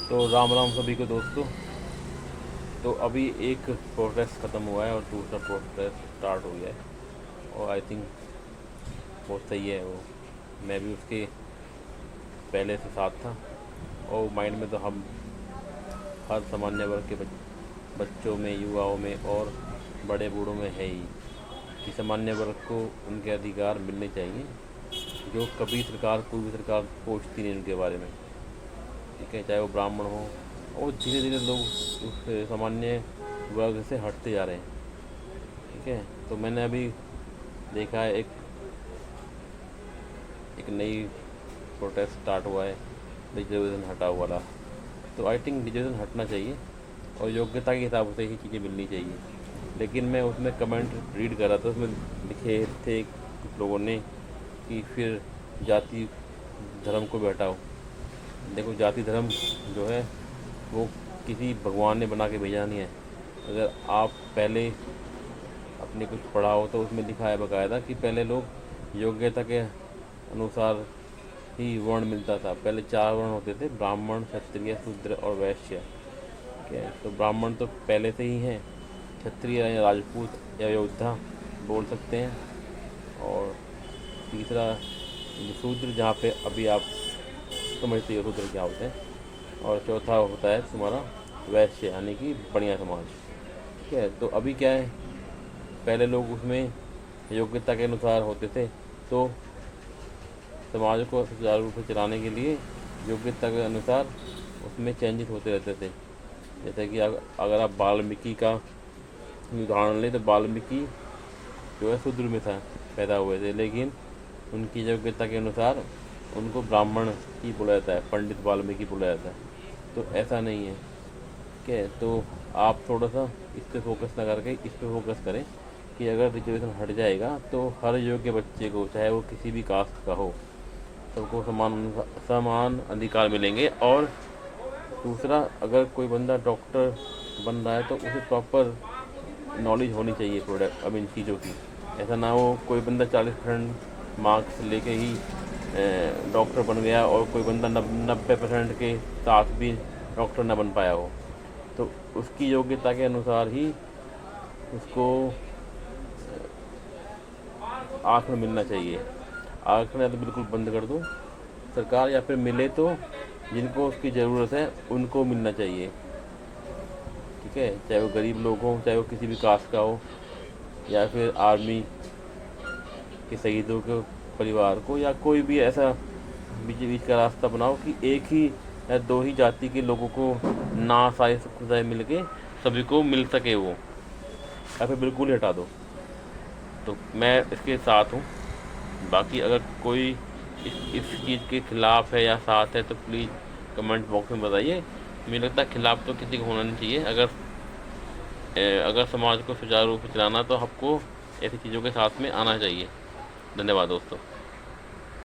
तो राम राम सभी को दोस्तों। तो अभी एक प्रोटेस्ट ख़त्म हुआ है और दूसरा प्रोटेस्ट स्टार्ट हो गया है और आई थिंक बहुत सही है वो। मैं भी उसके पहले से साथ था और माइंड में तो हम हर सामान्य वर्ग के बच्चों में, युवाओं में और बड़े बूढ़ों में है ही कि सामान्य वर्ग को उनके अधिकार मिलने चाहिए जो कभी सरकार, कोई भी सरकार सोचती नहीं उनके बारे में। ठीक है, चाहे वो ब्राह्मण हो। और धीरे धीरे लोग उस सामान्य वर्ग से हटते जा रहे हैं। ठीक है, तो मैंने अभी देखा है एक एक नई प्रोटेस्ट स्टार्ट हुआ है, रिजर्वेशन हटाओ वाला। तो आई थिंक रिजर्वेशन हटना चाहिए और योग्यता के हिसाब से ही चीज़ें मिलनी चाहिए। लेकिन मैं उसमें कमेंट रीड कर रहा था, उसमें लिखे थे कुछ लोगों ने कि फिर जाति धर्म को भी हटाओ। देखो, जाति धर्म जो है वो किसी भगवान ने बना के भेजा नहीं है। अगर आप पहले अपने कुछ पढ़ा हो तो उसमें लिखा है बकायदा कि पहले लोग योग्यता के अनुसार ही वर्ण मिलता था। पहले 4 वर्ण होते थे: ब्राह्मण, क्षत्रिय, शूद्र और वैश्य। ठीक है, तो ब्राह्मण तो पहले से ही हैं, क्षत्रिय या राजपूत या योद्धा बोल सकते हैं, और तीसरा शूद्र, जहाँ पे अभी आप समझते हो शूद्र क्या होते हैं, और चौथा होता है तुम्हारा वैश्य, यानी कि बढ़िया समाज। ठीक है, तो अभी क्या है, पहले लोग उसमें योग्यता के अनुसार होते थे, तो समाज को सुचारू रूप से चलाने के लिए योग्यता के अनुसार उसमें चेंजेस होते रहते थे। जैसे कि अगर आप वाल्मीकि का उदाहरण लें तो वाल्मीकि जो है शूद्र में था, पैदा हुए थे, लेकिन उनकी योग्यता के अनुसार उनको ब्राह्मण ही बोला जाता है, पंडित वाल्मीकि बोला जाता है। तो ऐसा नहीं है। ठीक है, तो आप थोड़ा सा इस पर फोकस ना करके इस पर फोकस करें कि अगर रिजर्वेशन हट जाएगा तो हर योग्य बच्चे को, चाहे वो किसी भी कास्ट का हो, सबको समान समान अधिकार मिलेंगे। और दूसरा, अगर कोई बंदा डॉक्टर बन रहा है तो उसे प्रॉपर नॉलेज होनी चाहिए प्रोडक्ट, अब इन चीज़ों की। ऐसा ना हो कोई बंदा 40% मार्क्स लेके ही डॉक्टर बन गया और कोई बंदा 90% के साथ भी डॉक्टर ना बन पाया हो। तो उसकी योग्यता के अनुसार ही उसको आँकड़ा मिलना चाहिए। आँकड़ा तो बिल्कुल बंद कर दो सरकार, या फिर मिले तो जिनको उसकी ज़रूरत है उनको मिलना चाहिए। ठीक है, चाहे वो गरीब लोग हों, चाहे वो किसी भी कास्ट का हो, या फिर आर्मी के शहीदों के परिवार को, या कोई भी ऐसा बीच बीच का रास्ता बनाओ कि एक ही या 2 ही जाति के लोगों को ना सारी सुविधाएँ मिल के सभी को मिल सके वो, या फिर बिल्कुल ही हटा दो। तो मैं इसके साथ हूँ। बाकी अगर कोई इस चीज़ के ख़िलाफ़ है या साथ है तो प्लीज़ कमेंट बॉक्स में बताइए। मुझे लगता है खिलाफ तो किसी को होना नहीं चाहिए। अगर समाज को सुचारू रूप से चलाना तो आपको ऐसी चीज़ों के साथ में आना चाहिए। धन्यवाद दोस्तों।